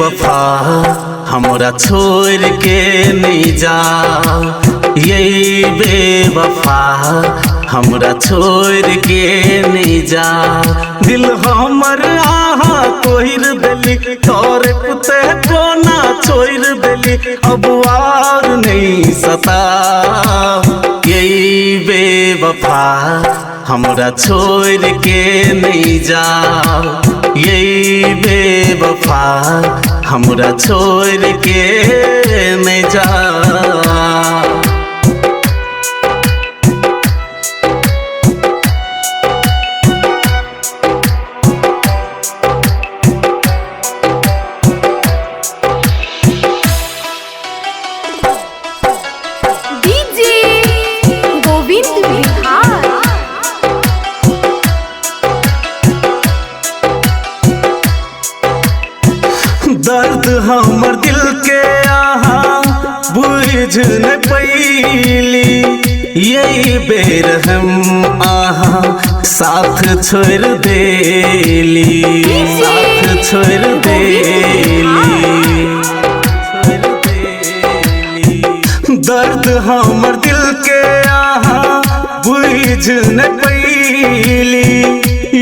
बेवफा हमरा छोड़ के नहीं जा, ये बेवफा हमरा छोड़ के नहीं जा। दिल हमर आहा कोहिर देली, तोरे पुते कोना छोड़ देली, अब और नहीं सता। ये बेवफा हमरा छोड़ के नहीं जा, ये बेवफा हमरा छोड़ के नहीं जा। दर्द हमर दिल के आहा बुझ न पैली, यही बेर हम आहा साथ छोड़ देली, साथ छोड़ देली। दर्द हमर दिल के आहा बुझ न पैली,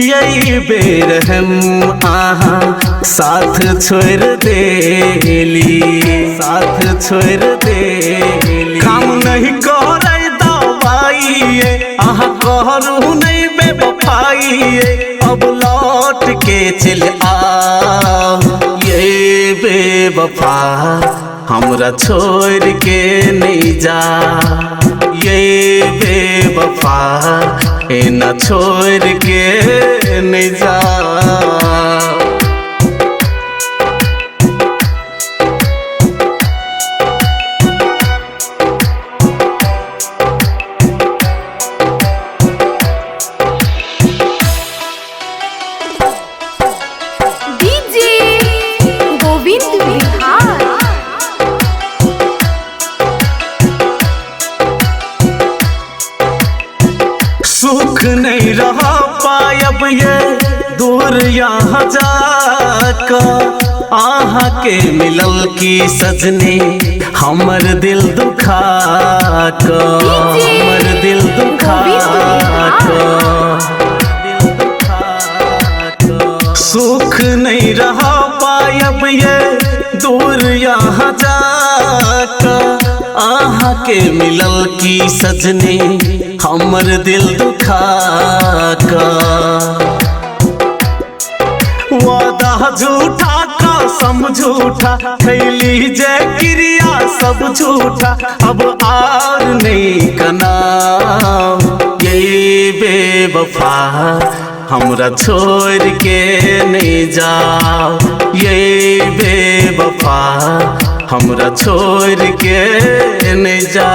यही बेर हम आहा साथ छोड़ देली, साथ छोड़ देली। काम नहीं करे दवाई आहा करू नहीं बेवफाई, अब लौट के चल आ। ये बेवफा हमरा छोड़ के नहीं जा, ये बेवफा ना छोड़ के नहीं जा। सुख नहीं रहा पायब ये दूर यहाँ जाकर, आहा के मिलल की सजनी हमर दिल दुखा कर, हमर दिल दुखा कर। सुख नहीं रहा पायब ये दूर यहाँ जाकर, आहा के मिलल की सजनी हमर दिल दुखा का। वादा झूठा कसम झूठा खैली जय क्रिया सब झूठा, अब आर नहीं कना। ये बेवफा हमरा छोड़ के नहीं जा, ये बेवफा हमरा छोड़ के नहीं जा।